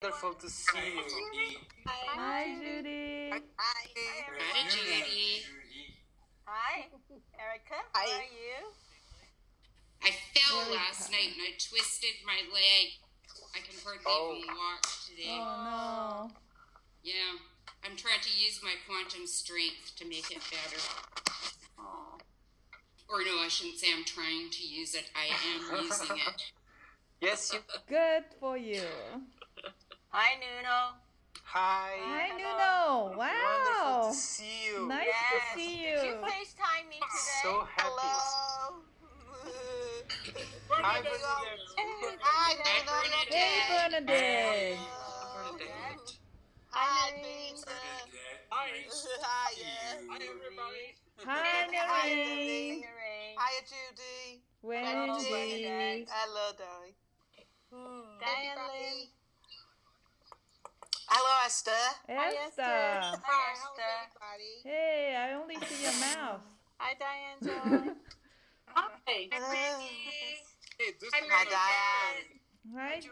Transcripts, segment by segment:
Wonderful to see you. Hi, Judy. Hi. Hi, Judy. Hi, Erica. How are you? I fell Very last tired. night and I twisted my leg. I can hardly even walk today. Oh Yeah, I'm trying to use my quantum strength to make it better. Oh. Or no, I shouldn't say I'm trying to use it. I am using it. Yes, you. no. Good for you. Hi, Nuno. Hi. Hi, Hello. Nuno. Wonderful Wow. to see you. Nice Yes. to see Did you you. FaceTime me today? So happy. Hello. Hi, Bernadette. Hi, Hi, Nuno. Hey, Bernadette. Bernadette. Hi, Peter. Hi. Hi, Hi, everybody. Hi, Hi, Noreen. Noreen. Hiya, Judy. Wendy. Hello, darling. Diane. Hello, Esther. Esther. Hi, Esther. Everybody. Hey, I only see your mouth. Hi, Diane Joy. Hi. Hey, This Hi, is Hi, my Diane. Hi, Dee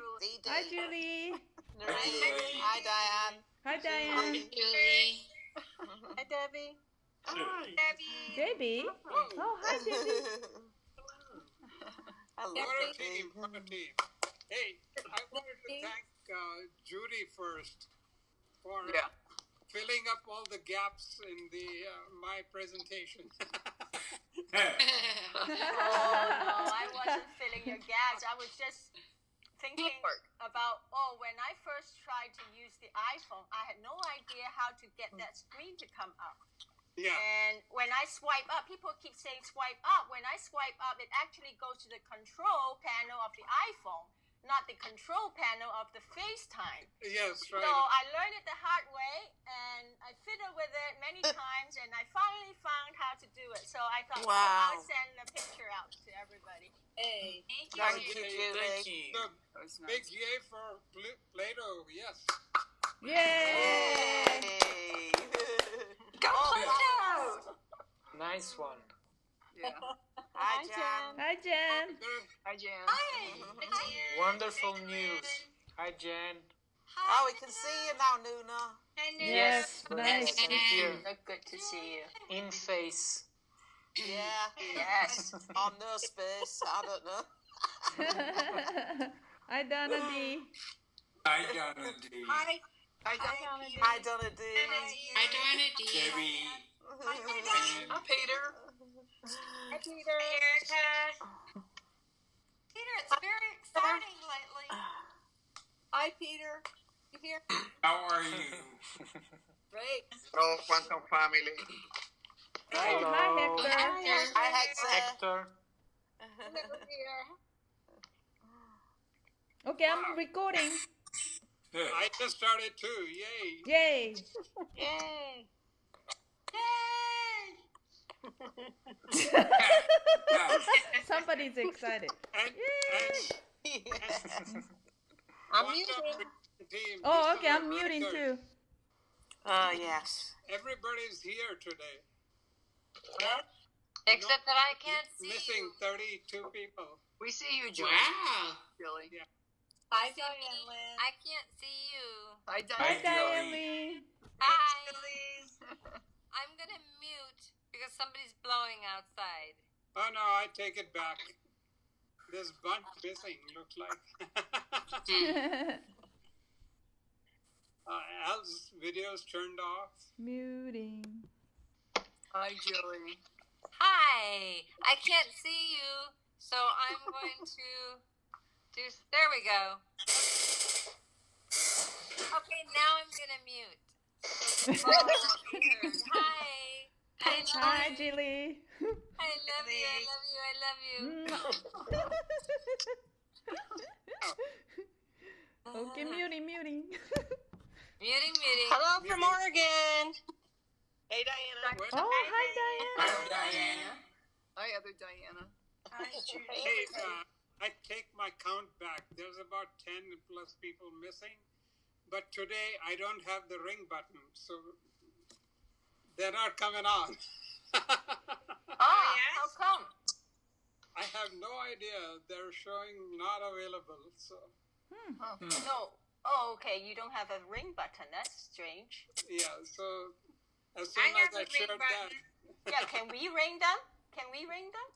hi, Dee. Julie. Noreen. Hi, Diane. Hi, Diane. Julie. Hi, Debbie. Hi. Debbie. Oh, hi, Debbie. Hello, What a Debbie. team. What a team. Hey, I wanted to thank Judy first for filling up all the gaps in the my presentation. Oh, no, I wasn't filling your gaps. I was just thinking about, when I first tried to use the iPhone, I had no idea how to get that screen to come up. Yeah. And when I swipe up, people keep saying swipe up. When I swipe up, it actually goes to the control panel of the iPhone, not the control panel of the FaceTime. Yes, So right. I learned it the hard way, and I fiddled with it many times, and I finally found how to do it. So I thought, Wow. I'll send a picture out to everybody. Hey. Thank you, Judy. Thank you. So, big yay for Play-Doh, yes. Yay! Yay. Nice one. Hi, Jan. Hi, Jen. Hi, Jan. Wonderful news. Hi, Jen. Oh, we can see you now, Nuna. Yes, nice. Bernadette, I'm here. Good to see you. In face. Yeah. Yes. On no space. I don't know. Hi, Donna D. Hi, Donna D. Hi, Donna D. Hi, Donna D. Debbie. Hi, Peter. Hi, Peter. Erica. Peter, it's very exciting lately. Hi, Peter. You here? How are you? Great. Hello, Quantum family. Oh, hi, Hector. Hi, Hector. Hector. Okay, I'm recording. I just started too. Yay. Yay. Yay. Somebody's excited. And I'm Quantum muting. team, Oh, this okay, is I'm a muting record. too. Oh, yes. Everybody's here today. Except that I can't see Missing you. 32 people. We see you, Joy. Wow. Really. Hi, Diane Lynn. I can't see you. Hi, Hi, Diane. Diane Lee. Hi. I'm going to mute because somebody's blowing outside. Oh no, I take it back. This bunch missing, looks like. Al's video's turned off. Muting. Hi, Joey. Hi. I can't see you, so I'm going to do... There we go. Okay, now I'm going to mute. Hi. Hi, Jilly. I love you. I love you. I love you. Okay, muting. Muting. Hello from Oregon. Hey, Diana. What? Oh, hi, Diane. Diana. Hi, other Diana. Hey, I take my count back. There's about 10 plus people missing. But today I don't have the ring button, so they're not coming on. How come? I have no idea. They're showing not available. So No. Oh, okay. You don't have a ring button. That's strange. Yeah, so as soon I have as I a ring showed button. that, Yeah, can we ring them? Can we ring them?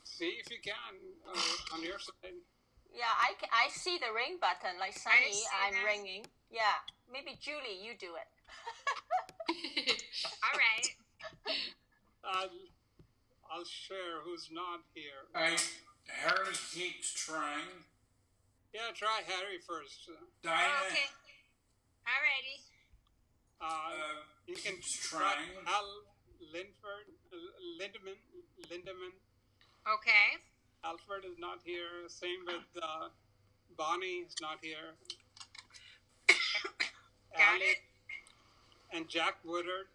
see if you can on your side. Yeah, I see the ring button. Like Sunny, see I'm that. ringing. Yeah, maybe Julie, you do it. All right. I'll share who's not here. Harry keeps trying. Yeah, try Harry first. Diana Oh, okay. Alrighty. You can keeps try trying. Al Lindemann. Okay. Alfred is not here. Same with Bonnie is not here. Got Ali it. and Jack Woodard.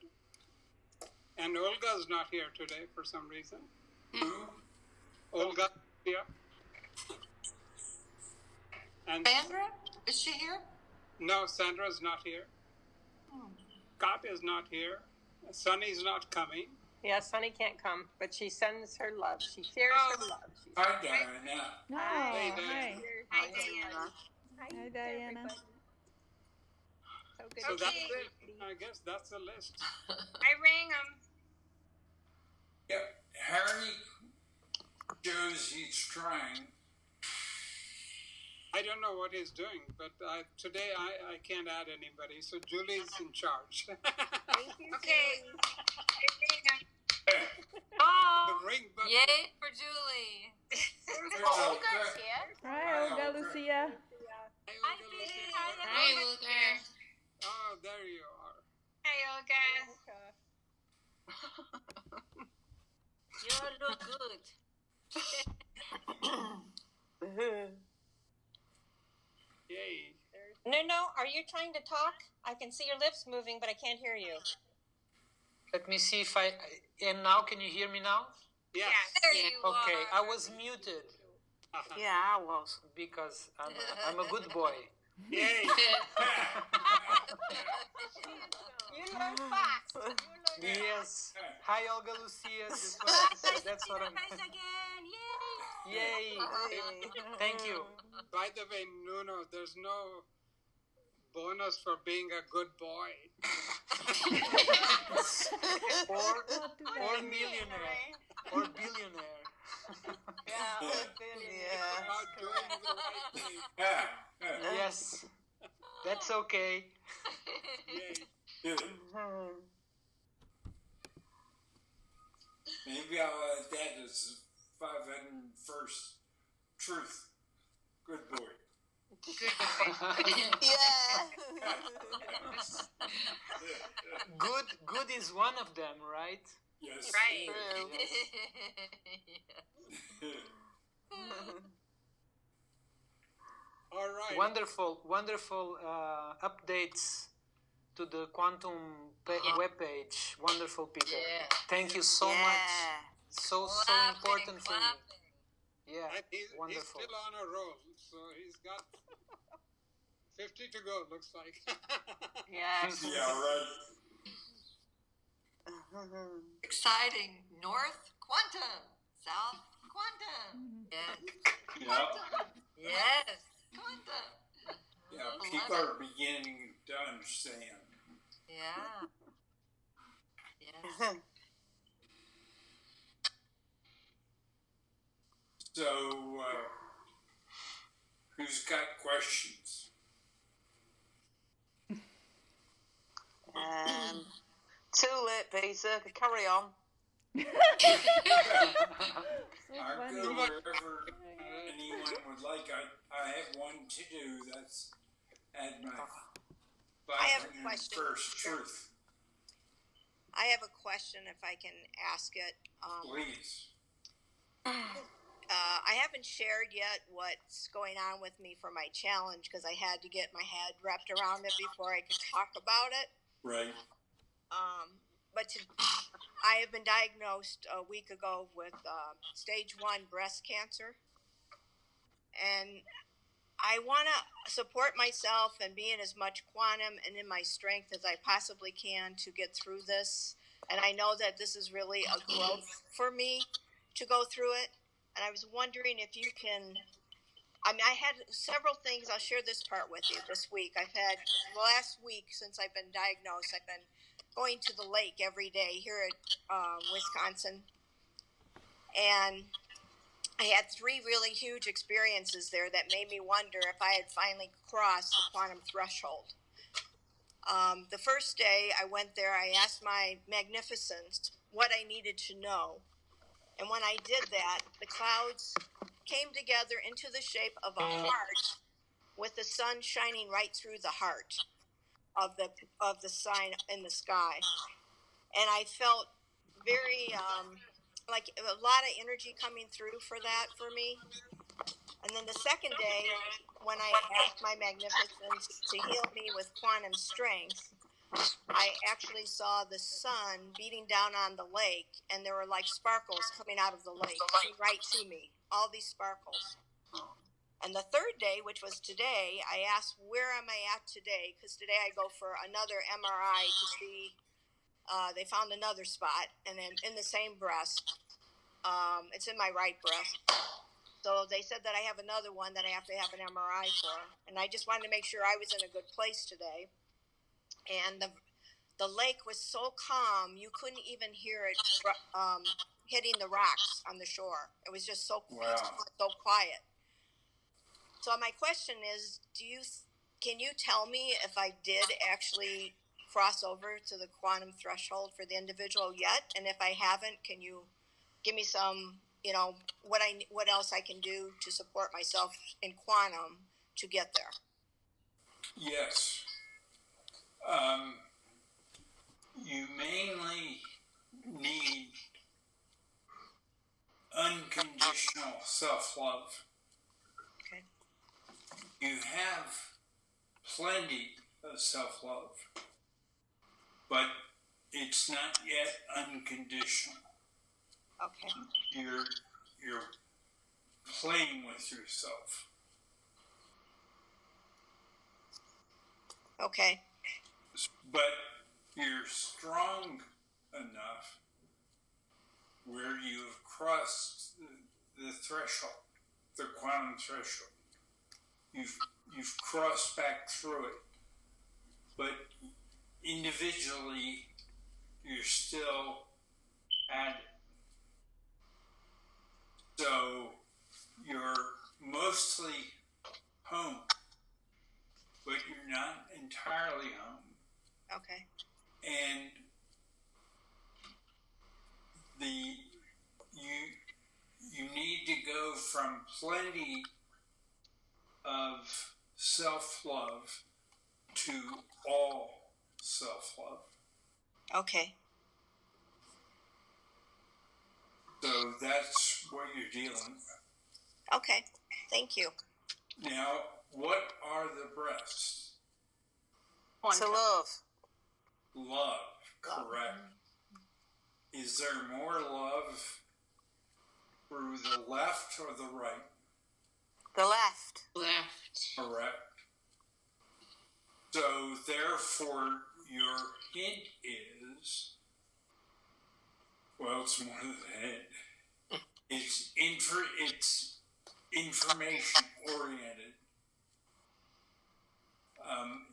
And Olga's not here today for some reason. Who? Olga here. And Sandra? Is she here? no, Sandra's not here. Scott is not here. Sunny's not coming. Yeah, Sunny can't come, but she sends her love. She shares her love. Hi, Diana. No, Hey, hi. Diana. Hi, Diana. Hi, Diana. So good. So Okay. that's it. I guess that's the list. I rang them. Yep. Harry shows he's trying. I don't know what he's doing, but today I can't add anybody. So Julie's in charge. Thank you. Okay. I rang them. Oh, The ring button. Yay for Julie. Olga's here. Hi, Olga Lucia. Hi, Julie. Hi, Olga. Oh, there you are. Hi, Olga. You look good. Yay. No, are you trying to talk? I can see your lips moving, but I can't hear you. Let me see if I. And now, can you hear me now? Yes. There you Okay, are. I was muted Uh-huh. Yeah, I was. because I'm a good boy. Yay. You learn fast. You learn Yes. Hi, Olga Lucia. Just wanted to say that's what I'm. again. Yay. Yay. Thank you. By the way, Nuno, there's no bonus for being a good boy. Or millionaire. Or billionaire. Yeah. Yeah. About doing the right thing. Yes. That's okay. Yay. Maybe I'll add that as 501st truth. Good boy. Yeah. Good is one of them, right? Yes. Right. All right. Wonderful updates to the quantum webpage. Wonderful, Peter. Yeah. Thank you so much. So important for me. Yeah, And he's wonderful. still on a roll, so he's got 50 to go, looks like. Yes. Yeah, right. Exciting. North quantum. South quantum. Yes. Yeah. Yes. Quantum. Yeah, people are beginning to understand. Yeah. Yes. So, who's got questions? Tulip, Peter. Carry on. So I'll funny. go wherever anyone would like. I have one to do. That's add my I have a question. first truth. I have a question if I can ask it. Please. I haven't shared yet what's going on with me for my challenge because I had to get my head wrapped around it before I could talk about it. Right. I have been diagnosed a week ago with stage 1 breast cancer. And I want to support myself and be in as much quantum and in my strength as I possibly can to get through this. And I know that this is really a growth for me to go through it. And I was wondering if you can I mean, I had several things. I'll share this part with you this week. I've had the last week since I've been diagnosed, I've been going to the lake every day here at Wisconsin. And I had 3 really huge experiences there that made me wonder if I had finally crossed the quantum threshold. The first day I went there, I asked my Magnificence what I needed to know. And when I did that, the clouds came together into the shape of a heart with the sun shining right through the heart of the sign in the sky. And I felt very like a lot of energy coming through for that for me. And then the second day, when I asked my Magnificence to heal me with quantum strength, I actually saw the sun beating down on the lake, and there were like sparkles coming out of the lake, coming right to me, all these sparkles. And the third day, which was today, I asked, where am I at today? Because today I go for another MRI to see, they found another spot, and then in the same breast, it's in my right breast. So they said that I have another one that I have to have an MRI for. And I just wanted to make sure I was in a good place today. And the lake was so calm, you couldn't even hear it hitting the rocks on the shore. It was just so so quiet. So my question is, can you tell me if I did actually cross over to the quantum threshold for the individual yet? And if I haven't, can you give me some, what else I can do to support myself in quantum to get there? Yes. You mainly need unconditional self-love. Okay. You have plenty of self-love, but it's not yet unconditional. Okay. You're playing with yourself. Okay. But you're strong enough where you have crossed the threshold, the quantum threshold. You've crossed back through it, but individually, you're still at it. So you're mostly home, but you're not entirely home. Okay. And you need to go from plenty of self-love to all self-love. Okay. So that's what you're dealing with. Okay. Thank you. Now, what are the breasts? To love. Love, correct. Is there more love through the left or the right? The left. Correct. So, therefore, your hint is, well, it's more than a hint. It's information oriented.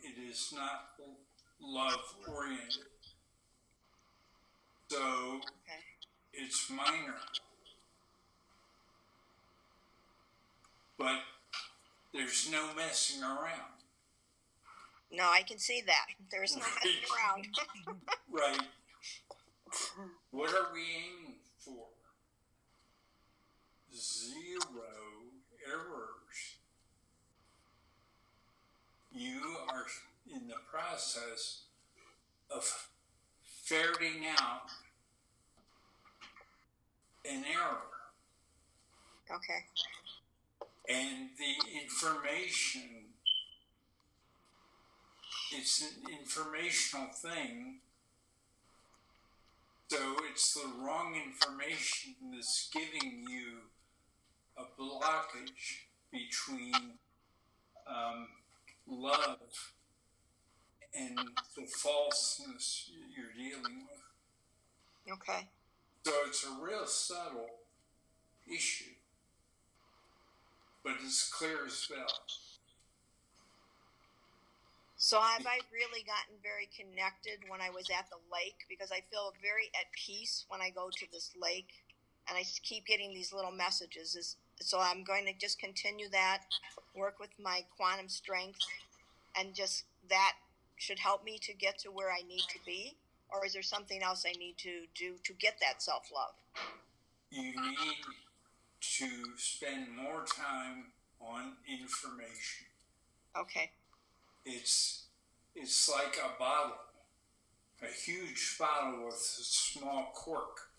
It is not love oriented. So it's minor. But there's no messing around. No, I can see that. There's no messing around. Right. What are we aiming for? 0 errors. You are in the process of ferreting out an error. Okay. And the information, it's an informational thing. So it's the wrong information that's giving you a blockage between love and the falseness you're dealing with. Okay. So it's a real subtle issue. but it's clear as bell. So have I really gotten very connected when I was at the lake? Because I feel very at peace when I go to this lake, and I keep getting these little messages. So I'm going to just continue that, work with my quantum strength, and just that should help me to get to where I need to be? Or is there something else I need to do to get that self-love? You need to spend more time on information. Okay. It's like a bottle, a huge bottle with a small cork.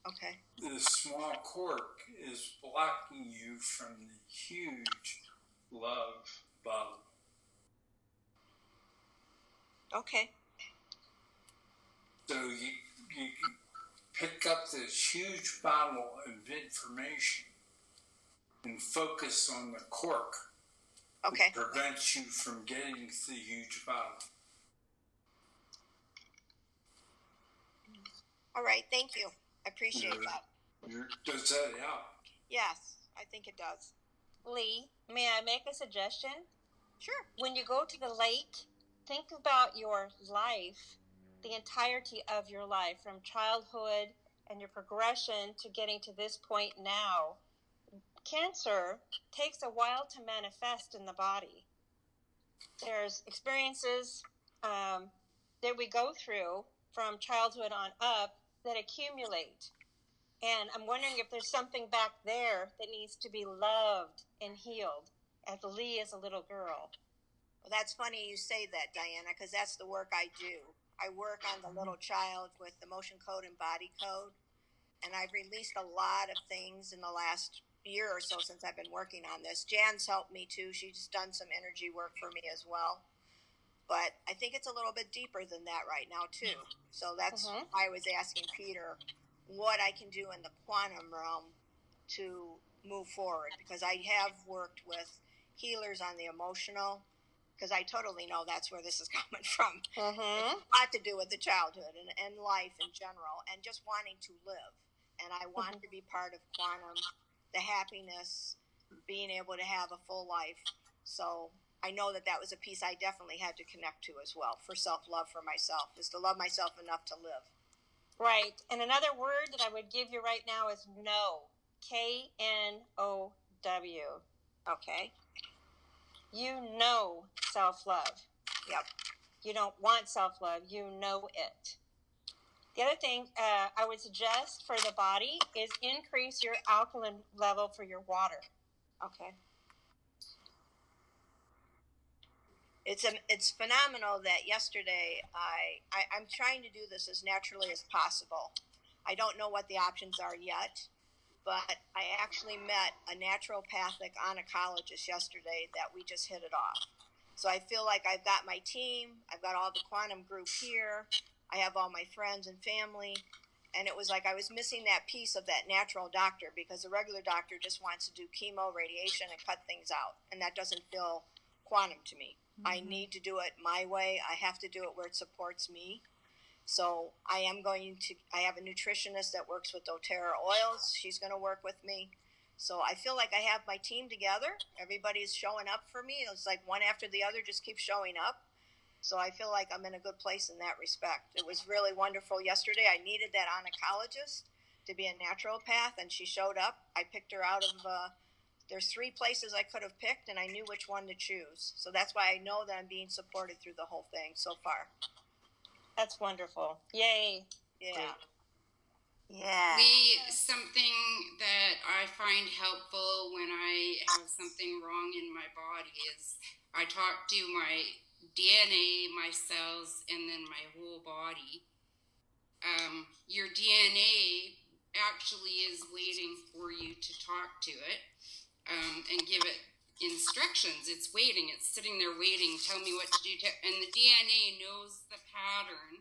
Okay. The small cork is blocking you from the huge love bottle. Okay. So you pick up this huge bottle of information and focus on the cork. Okay. It prevents you from getting to the huge bottle. All right. Thank you. I appreciate that. Does that help? Yes, I think it does. Lee, may I make a suggestion? Sure. When you go to the lake, think about your life, the entirety of your life, from childhood and your progression to getting to this point now. Cancer takes a while to manifest in the body. There's experiences that we go through from childhood on up that accumulate. And I'm wondering if there's something back there that needs to be loved and healed as Lee is a little girl. Well, that's funny you say that, Diana, because that's the work I do. I work on the little child with emotion code and body code. And I've released a lot of things in the last year or so since I've been working on this. Jan's helped me too. She's done some energy work for me as well. But I think it's a little bit deeper than that right now too. So that's why I was asking Peter what I can do in the quantum realm to move forward, because I have worked with healers on the emotional, because I totally know that's where this is coming from. It's a lot to do with the childhood and life in general, and just wanting to live. And I want to be part of quantum, the happiness, being able to have a full life. So I know that was a piece I definitely had to connect to as well, for self-love for myself, is to love myself enough to live. Right. And another word that I would give you right now is know. K-N-O-W. Okay. You know self-love. Yep. You don't want self-love. You know it. The other thing I would suggest for the body is increase your alkaline level for your water. Okay. It's phenomenal that yesterday I'm trying to do this as naturally as possible. I don't know what the options are yet, but I actually met a naturopathic oncologist yesterday that we just hit it off. So I feel like I've got my team, I've got all the quantum group here, I have all my friends and family, and it was like I was missing that piece of that natural doctor, because a regular doctor just wants to do chemo, radiation, and cut things out, and that doesn't feel quantum to me. I need to do it my way. I have to do it where it supports me. So I have a nutritionist that works with doTERRA oils. She's going to work with me. So I feel like I have my team together. Everybody's showing up for me. It's like one after the other just keeps showing up. So I feel like I'm in a good place in that respect. It was really wonderful yesterday. I needed that oncologist to be a naturopath, and she showed up. I picked her out of there's 3 places I could have picked, and I knew which one to choose. So that's why I know that I'm being supported through the whole thing so far. That's wonderful. Yay. Yeah. Yeah. Something that I find helpful when I have something wrong in my body is I talk to my DNA, my cells, and then my whole body. Your DNA actually is waiting for you to talk to it. And give it instructions. It's waiting. It's sitting there waiting. Tell me what to do. And the DNA knows the pattern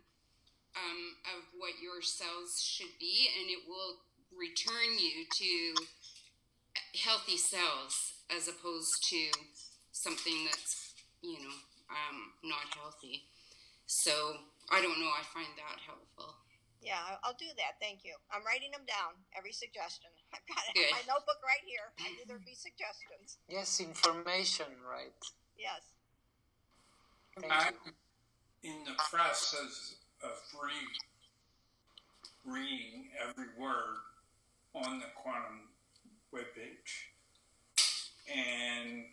of what your cells should be, and it will return you to healthy cells as opposed to something that's, not healthy. So I don't know. I find that helpful. Yeah, I'll do that. Thank you. I'm writing them down. Every suggestion. I've got it Good. in my notebook right here. I knew there'd be suggestions. Yes, information, right? Yes. Thank you. In the process of reading every word on the quantum webpage, and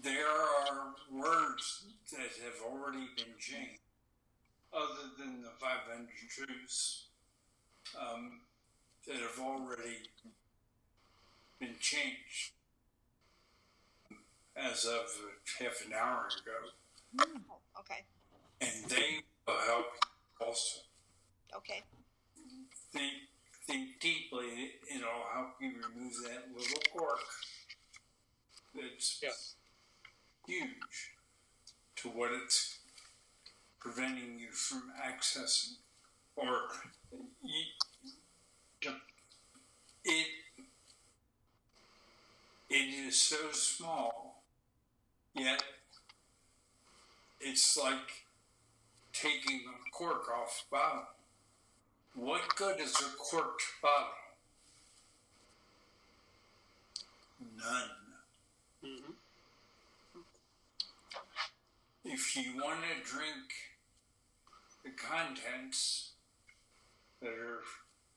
there are words that have already been changed, other than the 500 truths that have already been changed as of half an hour ago. Oh, okay. And they will help you also. Okay. Think deeply. It'll help you remove that little cork that's huge to what it's preventing you from accessing. Or it is so small, yet it's like taking a cork off a bottle. What good is a corked bottle? None. Mm-hmm. If you want to drink the contents that are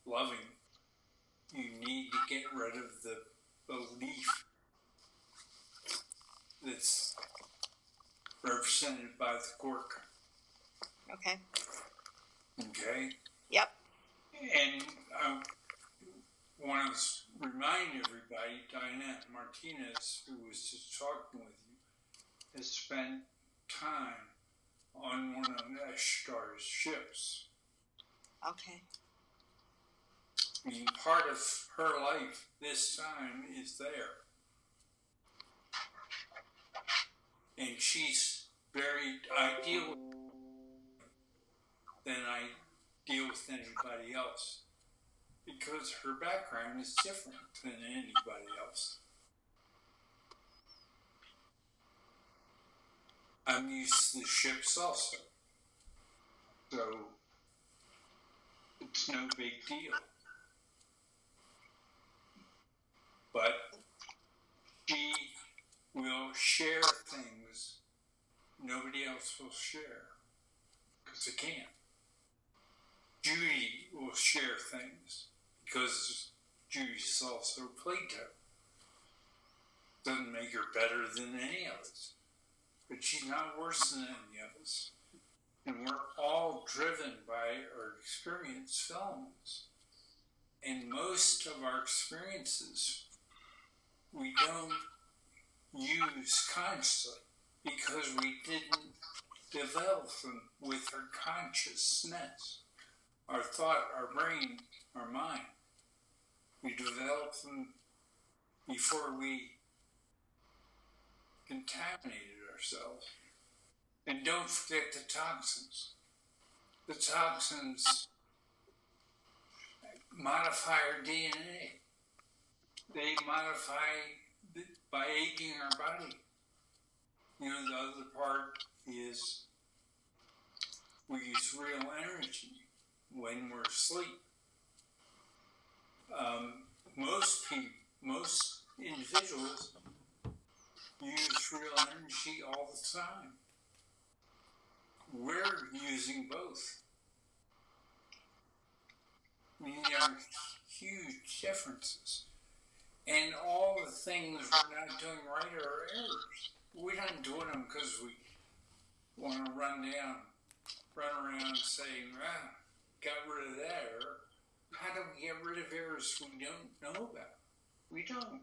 loving, you need to get rid of the leaf that's represented by the cork. Okay. Okay? Yep. And I want to remind everybody, Diana Martinez, who was just talking with you, has spent time on one of Ashtar's ships. Okay. I mean, part of her life this time is there. And she's I deal with than I deal with anybody else, because her background is different than anybody else. I'm used to the ships also, so it's no big deal. But she will share things nobody else will share, because they can't. Judy will share things because Judy's also Plato. Doesn't make her better than any of us, but she's not worse than any of us. And we're all driven by our experience films. And most of our experiences we don't use consciously because we didn't develop them with our consciousness, our thought, our brain, our mind. We developed them before we contaminated ourselves. And don't forget the toxins. The toxins modify our DNA. They modify by aging our body. You know, the other part is we use real energy when we're asleep. Most individuals use real energy all the time. We're using both. I mean, there are huge differences. And all the things we're not doing right are errors. We're not doing them because we want to run around saying, got rid of that error. How do we get rid of errors we don't know about? We don't.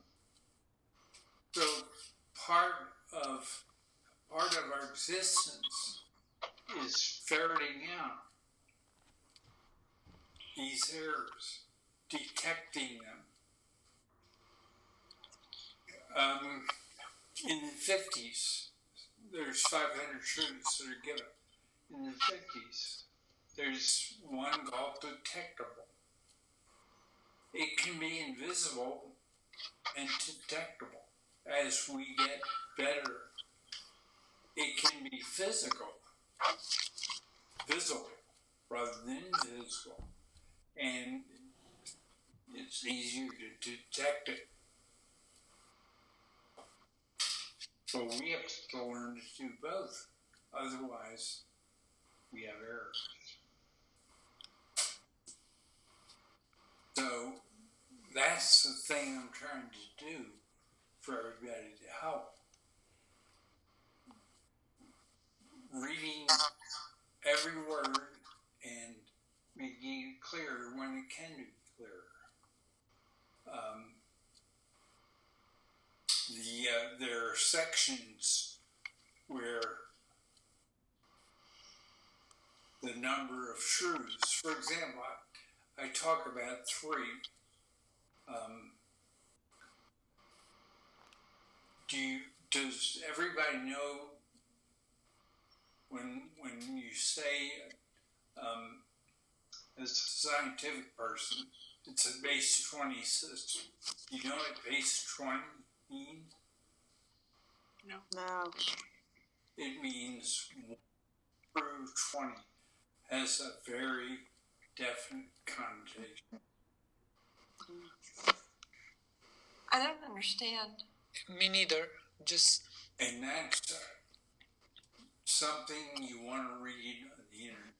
So part of our existence is ferreting out these errors, detecting them. In the 50s, there's 500 truths that are given. In the 50s, there's one called detectable. It can be invisible and detectable. As we get better, it can be physical, visible, rather than invisible, and it's easier to detect it. But we have to learn to do both. Otherwise, we have errors. So that's the thing I'm trying to do for everybody to help. Reading every word and making it clear when it can be clearer. There are sections where the number of truths, for example, I talk about 3. Does everybody know when you say, as a scientific person, it's a base 20 system? You know what base 20 means? No. It means 1 through 20 has a very definite connotation. I don't understand. Me neither. Just And that's something you want to read on the internet.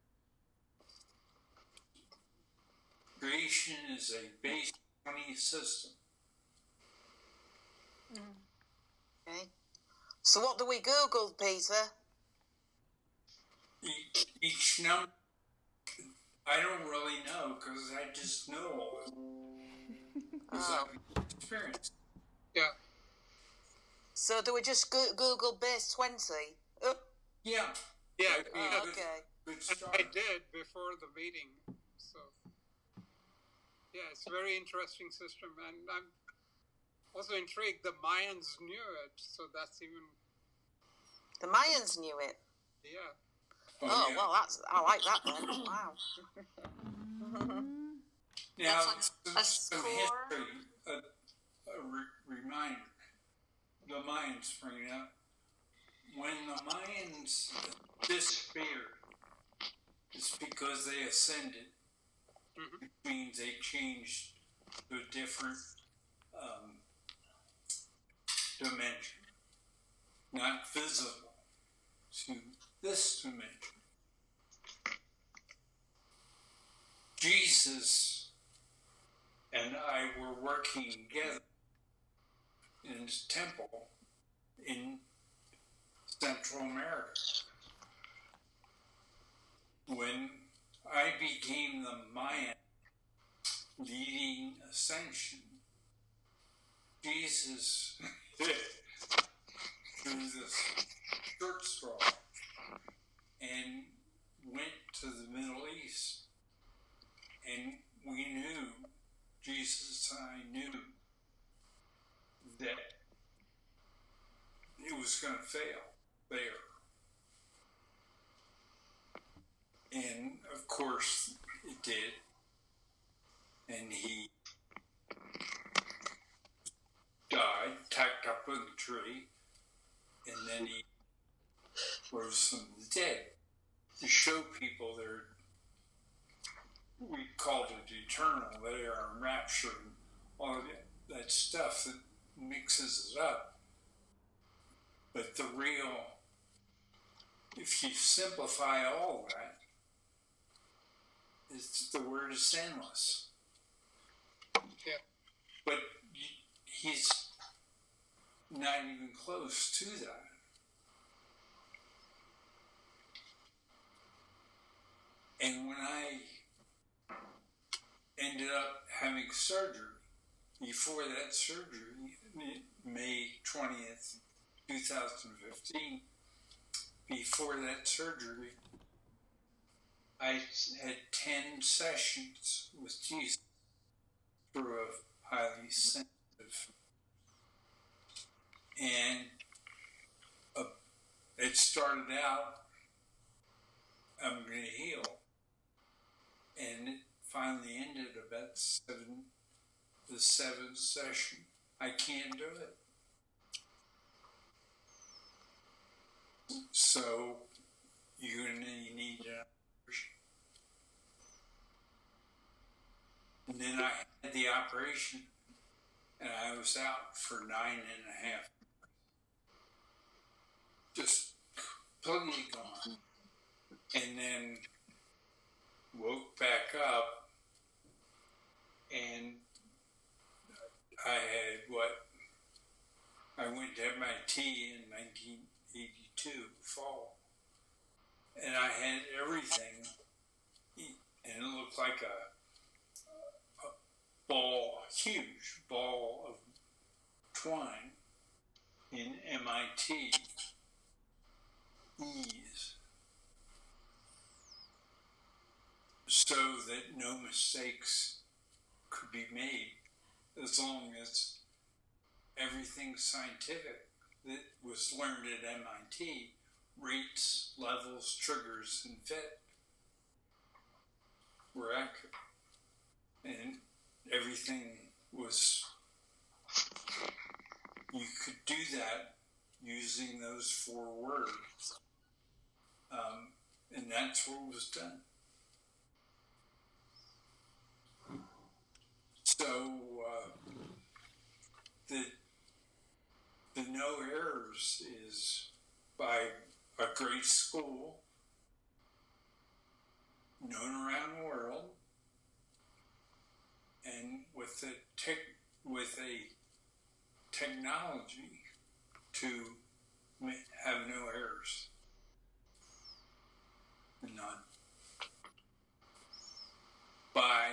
Creation is a base 20 system. Okay. So what do we Google, Peter? Each number, I don't really know because I just know all of it. Because I've experienced. Yeah. So do we just Google base 20? Oh. Yeah. Yeah. Okay. Good start. I did before the meeting. So, yeah, it's a very interesting system. And I'm also intrigued. The Mayans knew it. So that's even. The Mayans knew it. Yeah. Oh, yeah. well, I like that then. Wow. Now, That's like some history, a reminder. The Mayans bring it up. When the Mayans disappeared, it's because they ascended, which means they changed to a different dimension, not visible to this dimension. Jesus and I were working together in his temple in Central America. When I became the Mayan leading ascension, Jesus threw this short straw and went to the Middle East. And we knew, Jesus and I knew, that it was going to fail there. And of course it did. And he died, tacked up in the tree, and then he rose from the dead to show people we called it eternal, they are rapture, and all of that stuff that mixes it up. But the real, if you simplify all that, the word is endless. Yeah. But he's not even close to that. And when I ended up having surgery, before that surgery, May 20th, 2015, before that surgery, I had 10 sessions with Jesus through a highly sensitive. And it started out, I'm going to heal. And it finally ended about the 7th session. I can't do it. So you need the operation, and I was out for 9.5 hours. Just completely gone. And then woke back up, and I had I went to MIT in 1982 fall, and I had everything, and it looked like a ball, huge ball of twine in MIT ease, so that no mistakes could be made, as long as everything scientific that was learned at MIT, rates, levels, triggers, and fit, were accurate. And everything was, you could do that using those 4 words. And that's what was done. So the no errors is by a great school known around the world, and with a technology to have no errors. None. By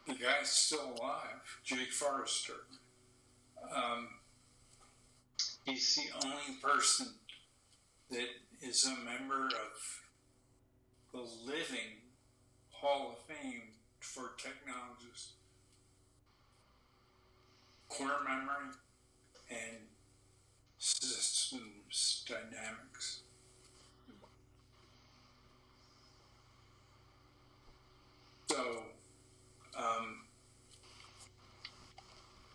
the guy's still alive, Jake Forrester. He's the only person that is a member of the living Hall of Fame for technologists. Core memory and systems dynamics. So,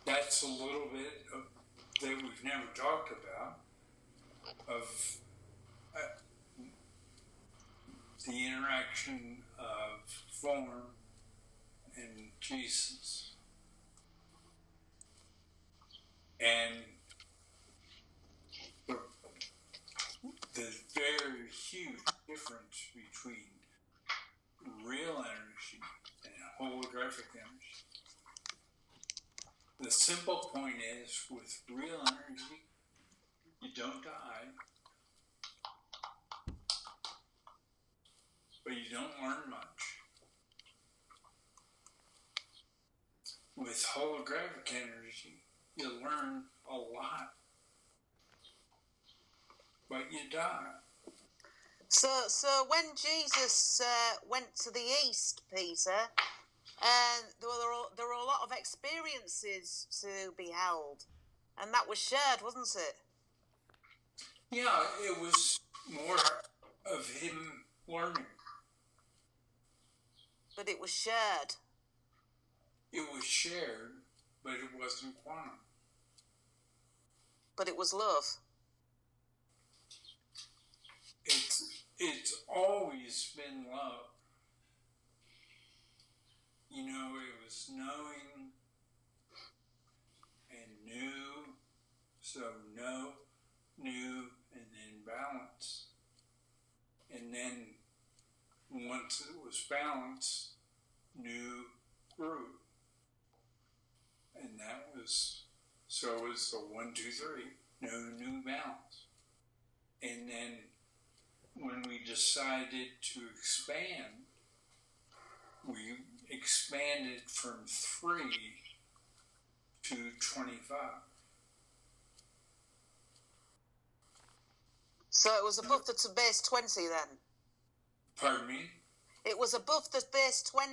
that's a little bit that we've never talked about of the interaction of form and Jesus. And the very huge difference between real energy and holographic energy. The simple point is, with real energy, you don't die, but you don't learn much. With holographic energy, you learn a lot, but you die. So when Jesus went to the east, Peter, there were a lot of experiences to be held, and that was shared, wasn't it? Yeah, it was more of him learning. But it was shared. It was shared, but it wasn't quantum. But it was love. It's always been love. You know, it was knowing and knew, so know, knew, and then balance. And then once it was balanced, knew, grew. And that was, so it was the 1, 2, 3, no new balance. And then when we decided to expand, we expanded from 3 to 25. So it was above the base 20 then? Pardon me? It was above the base 20.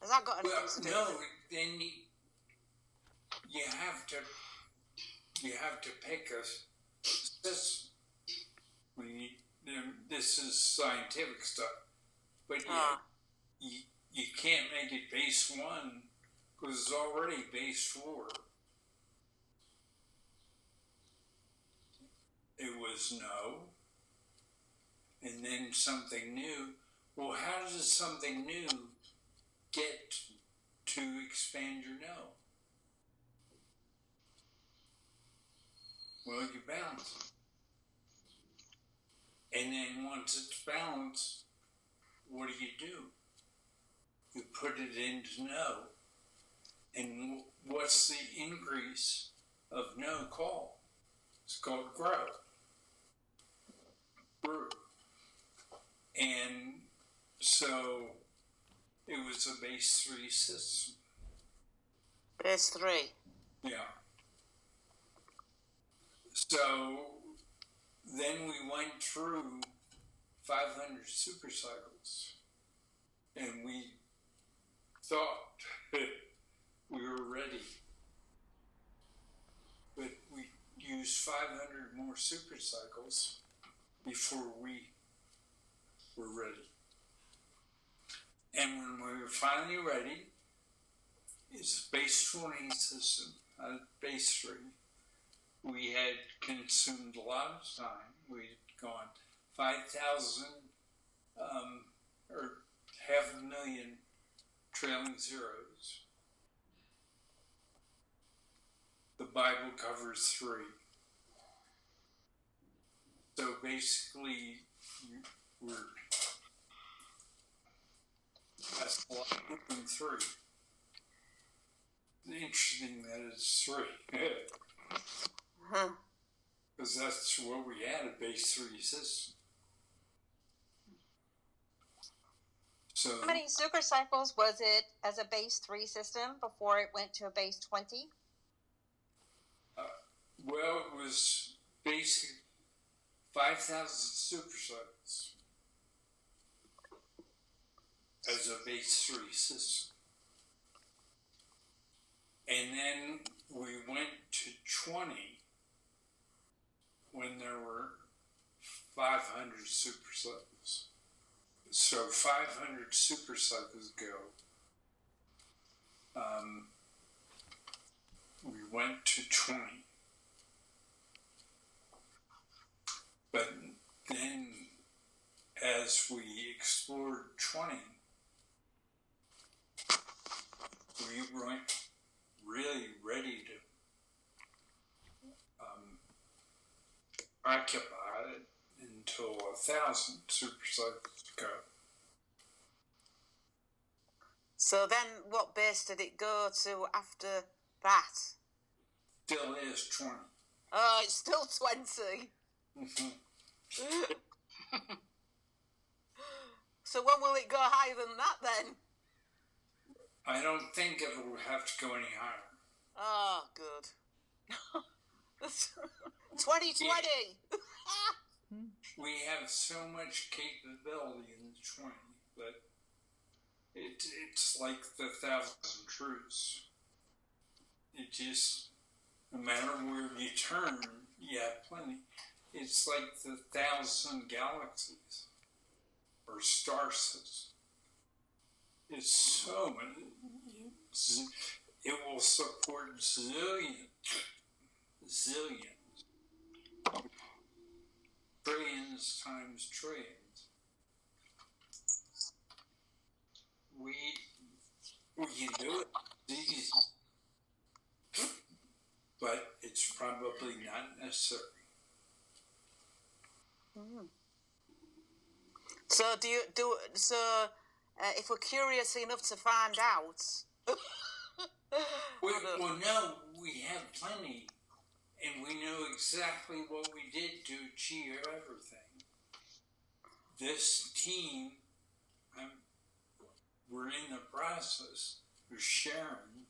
Has that got anything to do with it? No, then you have to pick a system. This is scientific stuff, but you can't make it base 1 because it's already base 4. It was no, and then something new. Well, how does something new get to expand your no? Well, you balance it. And then once it's balanced, what do? You put it into no. And what's the increase of no called? It's called grow. Grew. And so it was a base 3 system. Base 3. Yeah. So then we went through 500 supercycles, and we thought we were ready. But we used 500 more supercycles before we were ready. And when we were finally ready, it's a base 20 system, base 3. We had consumed a lot of time. We'd gone 5,000 or 500,000 trailing zeros. The Bible covers 3. So basically, that's a lot than 3. Interesting that it's 3. Because that's what we had, a base 3 system. So, How many super cycles was it as a base 3 system before it went to a base 20? Well, it was basically 5,000 supercycles as a base 3 system. And then we went to 20 when there were 500 supercycles. So 500 supercycles ago, we went to 20. But then, as we explored 20, we weren't really ready to occupy it until 1,000 supercycles ago. So then, what base did it go to after that? Still is 20. Oh, it's still 20. So when will it go higher than that then? I don't think it will have to go any higher. Oh, good. 2020. We have so much capability in the 20, but it's like the 1,000 truths. It just, no matter where you turn, you have plenty. It's like the 1,000 galaxies or star systems. It's so many. It will support zillions, trillions times trillions. We can do it. It's easy. But it's probably not necessary. So if we're curious enough to find out, Well, no, we have plenty, and we know exactly what we did to achieve everything. This team, we're in the process of sharing,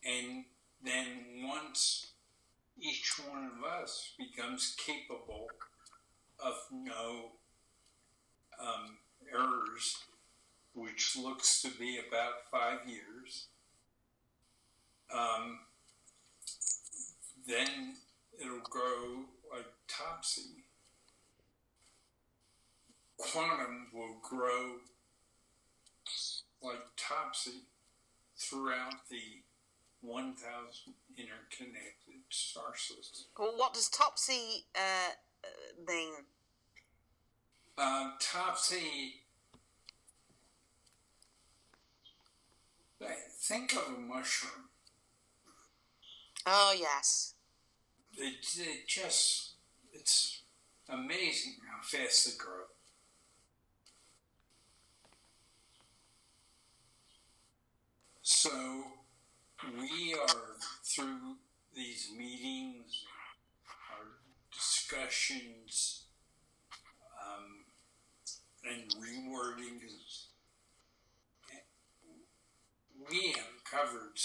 and then once each one of us becomes capable of no errors, which looks to be about 5 years, then it'll grow like Topsy. Quantum will grow like Topsy throughout the 1,000 interconnected star systems. well, what does Topsy mean? Topsy Think of a mushroom. Oh, yes. It's amazing how fast they grow. So we are through these meetings, our discussions, and rewordings. We have covered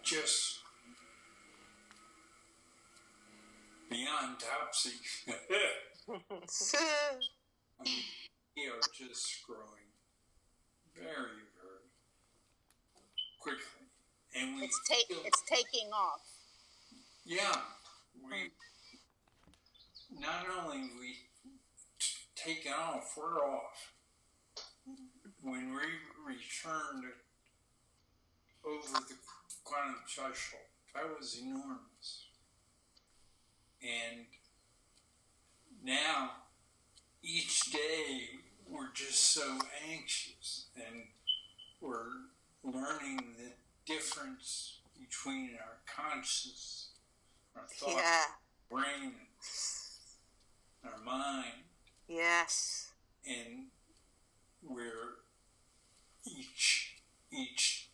just beyond topsy. We are just growing very, very quickly. And It's taking off. Yeah, we not only we taken off, we're off. When we returned over the quantum threshold, that was enormous. And now, each day, we're just so anxious, and we're learning the difference between our conscious, our thought, brain, our mind. Yes. And we're each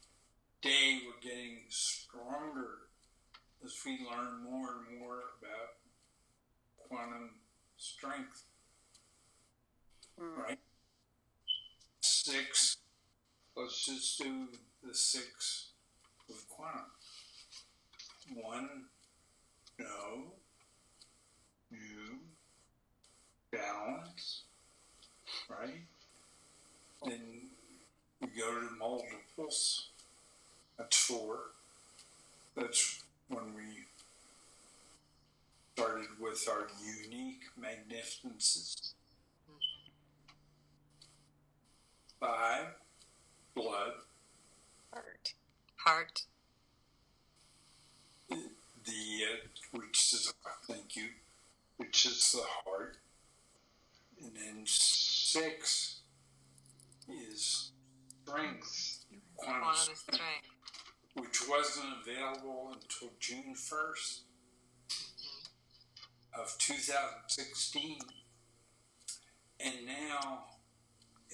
day we're getting stronger as we learn more and more about quantum strength. Right? 6. Let's just do the 6 with quantum. 1, know, new, balance, right? Then we go to multiples. That's 4. That's when we started with our unique magnificences. 5, blood. Heart. Which is, thank you, which is the heart. And then 6 is strength, quantum strength, which wasn't available until June 1st of 2016. And now,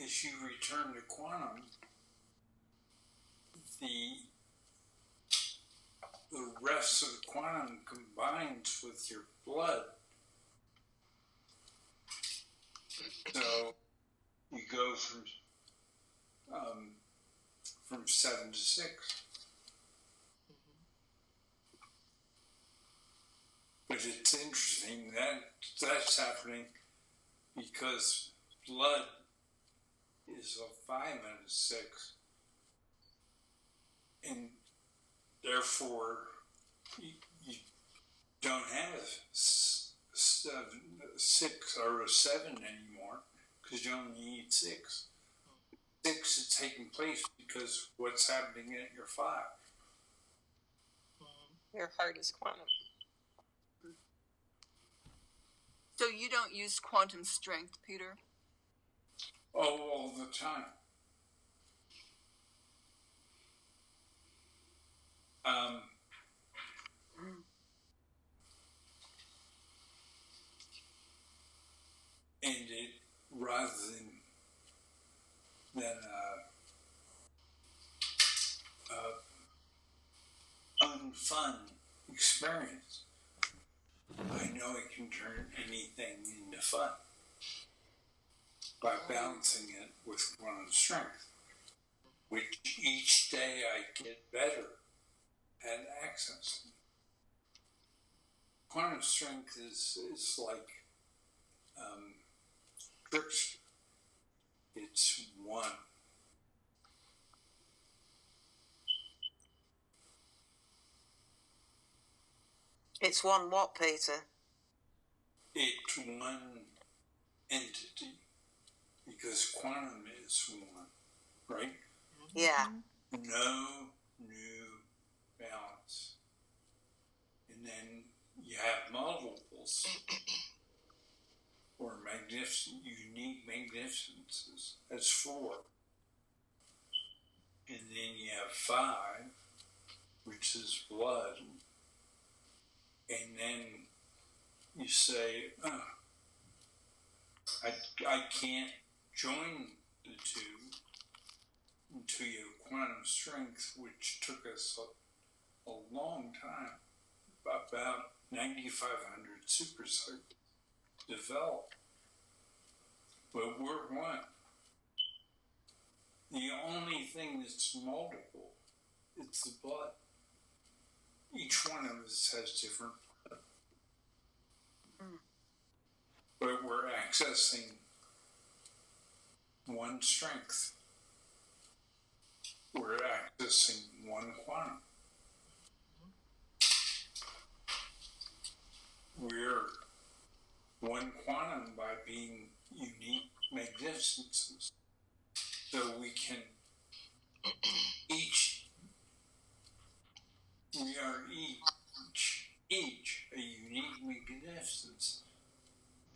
as you return to quantum, the rest of the quantum combines with your blood. So you go from 7 to 6. But it's interesting that that's happening because blood is a 5 and a 6. And therefore, you don't have 6 or 7 anymore because you only need 6. 6 is taking place because what's happening at your 5. Your heart is quantum. So you don't use quantum strength, Peter? Oh, all the time. And it, rather than unfun experience, I know it can turn anything into fun by balancing it with quantum strength, which each day I get better at accessing. Quantum strength is like trickster. It's 1. It's one what, Peter? It's one entity because quantum is 1, right? Yeah. No new balance. And then you have multiples or magnificence. unique magnificences. That's 4. And then you have 5, which is blood. And then you say, I can't join the 2 until you have quantum strength, which took us a long time, about 9,500 supercycles develop. But we're one. The only thing that's multiple is the blood. Each one of us has different blood. But we're accessing one strength. We're accessing one quantum. We're one quantum by being unique magnificences. So we can we are each a unique magnificence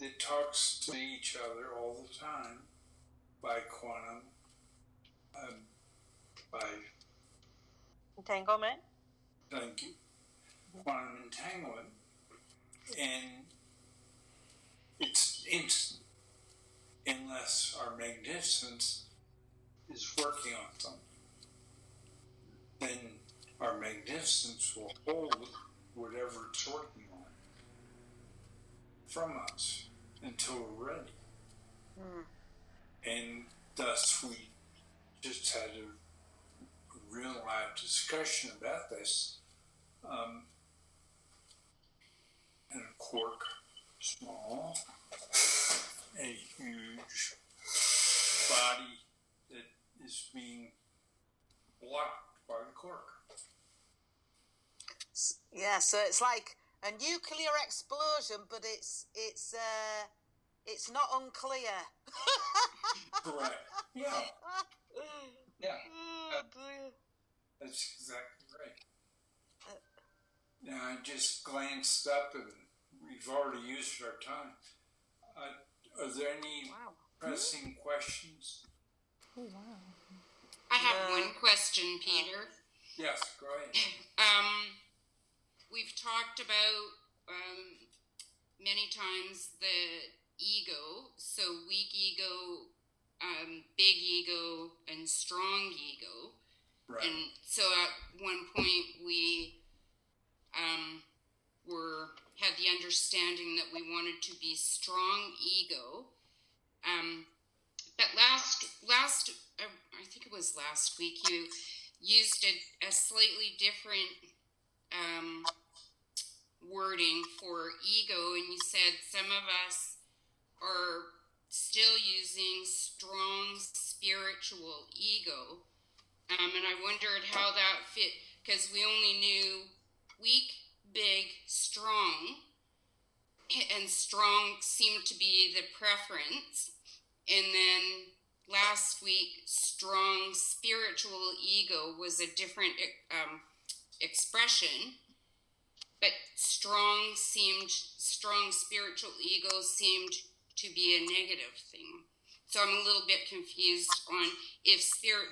that talks to each other all the time by quantum, by Entanglement. thank you, quantum entanglement, and it's instant unless our magnificence is working on something. Then our magnificence will hold whatever it's working on from us until we're ready. And thus we just had a real live discussion about this. And a cork, small, a huge body that is being blocked by the cork. Yeah, so it's like a nuclear explosion, but it's not unclear. Correct. Yeah. Yeah. Oh, dear. That's exactly right. Now I just glanced up and we've already used our time. Are there any pressing questions? Oh, wow. I have one question, Peter. Yes, go ahead. We've talked about many times the ego, so weak ego, big ego, and strong ego. Right. And so at one point we had the understanding that we wanted to be strong ego. But last I think it was last week, you used a slightly different wording for ego, and you said some of us are still using strong spiritual ego. And I wondered how that fit, because we only knew weak, big, strong, and strong seemed to be the preference. And then last week, strong spiritual ego was a different expression, but strong spiritual ego seemed to be a negative thing. So I'm a little bit confused on if strong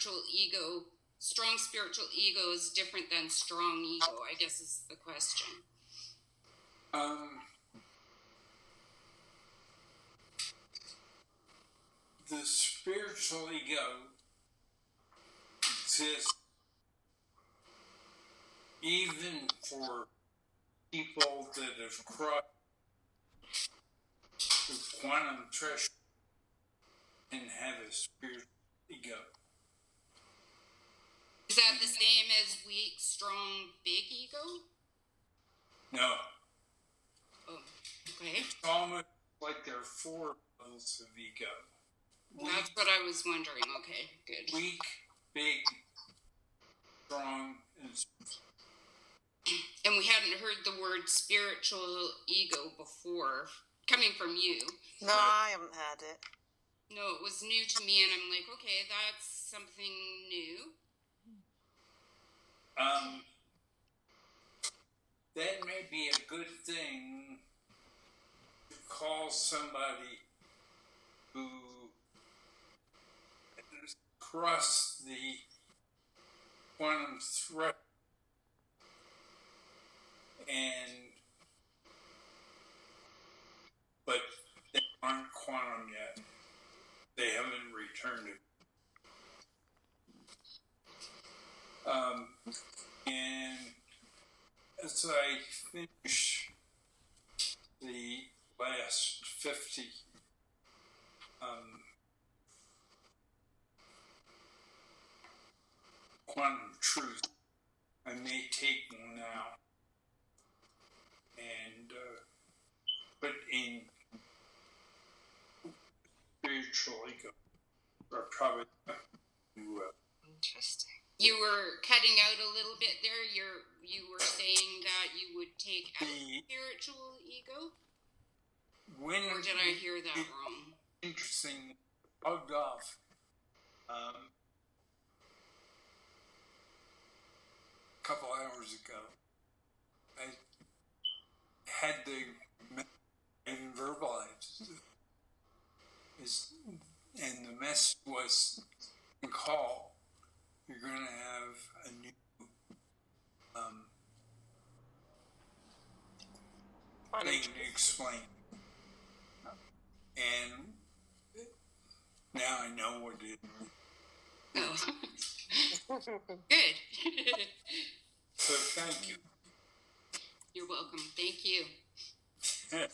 spiritual ego is different than strong ego, I guess is the question. The spiritual ego exists even for people that have crossed the quantum threshold and have a spiritual ego. Is that the same as weak, strong, big ego? No. Oh, okay. It's almost like there are 4 levels of ego. That's what I was wondering. Okay, good. Weak, big, strong, and we hadn't heard the word spiritual ego before, coming from you. No, I haven't had it. No, it was new to me, and I'm like, okay, that's something new. That may be a good thing to call somebody cross the quantum threat, but they aren't quantum yet. They haven't returned it. And as I finish the last 50 quantum truth, I may take one out and put in spiritual ego, or probably Interesting. You were cutting out a little bit there. You were saying that you would take out spiritual ego? Or did I hear that wrong? Interesting. Logged off. A couple hours ago, I had the even verbalized, and the message was, call. You're going to have a new thing to explain. And now I know what it is. Oh. Good. So thank you. You're welcome. Thank you. I'm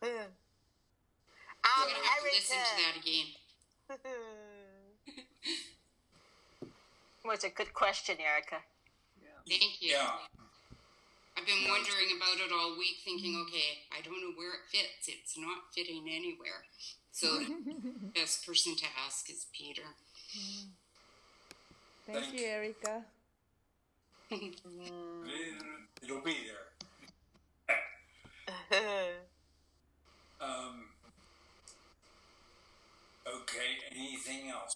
going to have to listen to that again. Well, it's a good question, Erica. Thank you. Yeah. I've been wondering about it all week, thinking, okay, I don't know where it fits. It's not fitting anywhere. So the best person to ask is Peter. Thank you, Erica. It'll be there. Okay, anything else?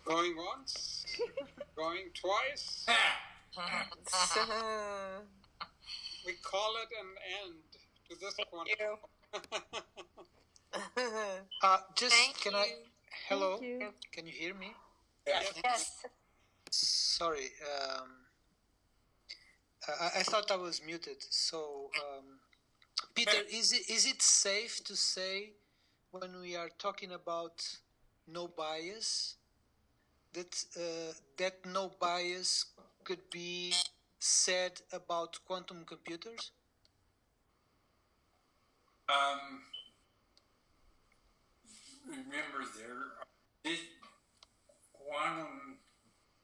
Going once, going twice. We call it an end to this one. Hello? Thank you. Can you hear me? Yes. Sorry. I thought I was muted. So, Peter, is it safe to say when we are talking about no bias that no bias could be said about quantum computers? Remember, there are quantum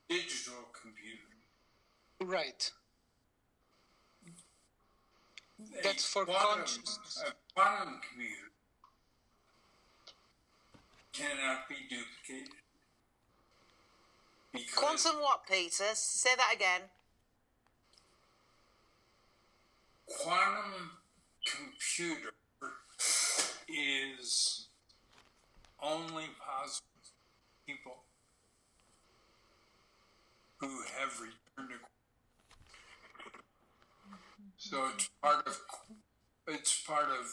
digital computer. Right. That's for consciousness. A quantum computer cannot be duplicated. Quantum what, Peter? Say that again. Quantum computer is only possible for people who have returned to quantum. So it's part of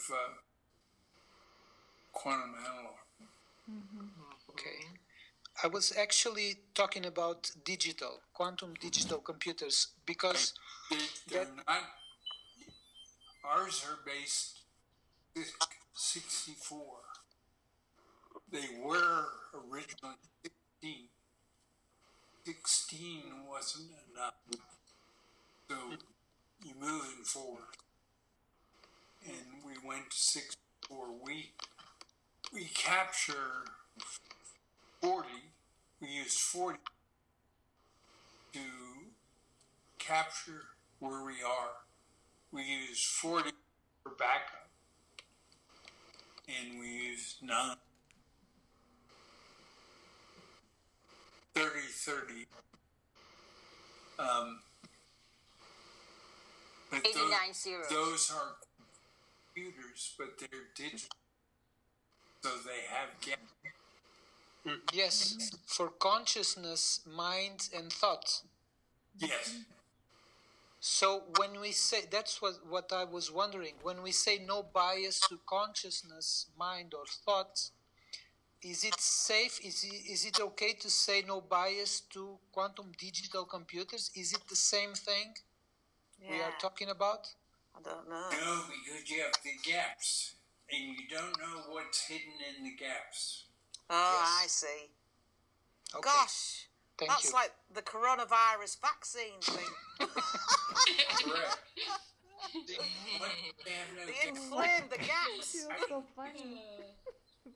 quantum analog. Okay. I was actually talking about quantum digital computers, because they're not. Ours are based 64. They were originally 16. 16 wasn't enough. So you're moving forward. And we went to 64. We capture 40. We used 40 to capture where we are. We use 40 for backup, and we use 9. 30. But 89 zeros. Those are computers, but they're digital, so they have gaps. Yes, for consciousness, mind, and thought. Yes. So when we say, that's what I was wondering, when we say no bias to consciousness, mind, or thoughts, is it safe? Is it okay to say no bias to quantum digital computers? Is it the same thing we are talking about? I don't know. No, because you have the gaps, and you don't know what's hidden in the gaps. Oh, Yes. I see. Okay. Gosh, Thank that's you. like the coronavirus vaccine thing. Correct. They have no They gaps. inflame the gaps. She was so funny.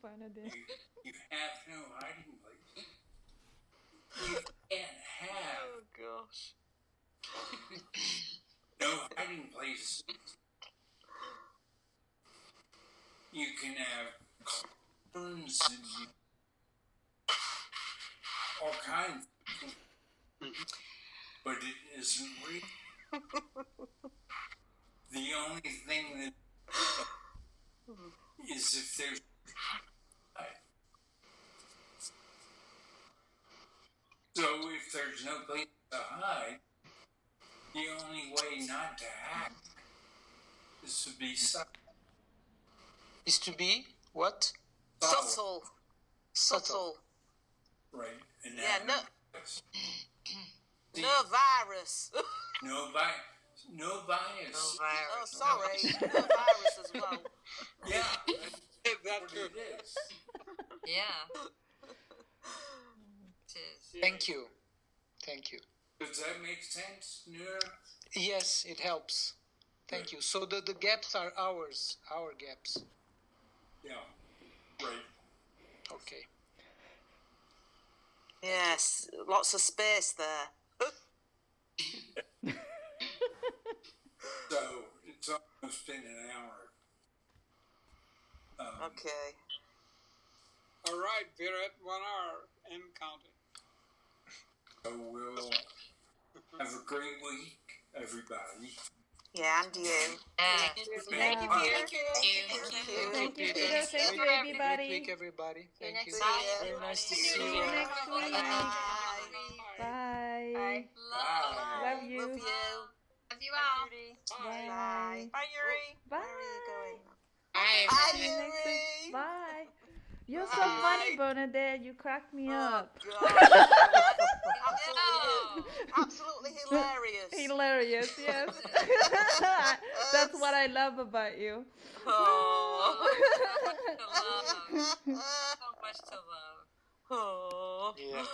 Bernadette. You have no hiding place. You can't have Oh gosh. no hiding place. You can have clones and all kinds, but it isn't real. The only thing that is if there's so if there's no place to hide, the only way not to act is to be subtle. Is to be what? Subtle. Right. And Yeah, have no- bias. No virus. No bias. No bias. Oh, virus. sorry. No virus as well. Yeah. That What too. it is. Yeah. It is. Thank you. Thank you. Does that make sense, Noor? Yes, it helps. Thank you. So the gaps are ours, our gaps. Yeah. Right. Okay. Yes, lots of space there. So it's almost been an hour. Okay. All right, we're at 1 hour and counting. So we'll have a great week, everybody. Yeah, and you. Yeah. Thank you, Yeah. Peter. Thank you, Peter. Thank you, Great everybody. week, everybody. Thank you. next week. Very nice to See see you you. next week. Bye. Bye. Bye. Love you. Love you. Love you all. Judy. Bye. Bye, Yuri. Bye. Where are you going? Bye. Bye, See you next Yuri. week. Bye. You're so funny, Bernadette. You cracked me up. Oh, gosh. Absolutely hilarious. Hilarious, yes. That's what I love about you. Oh. To love. So much to love. Oh. Yeah.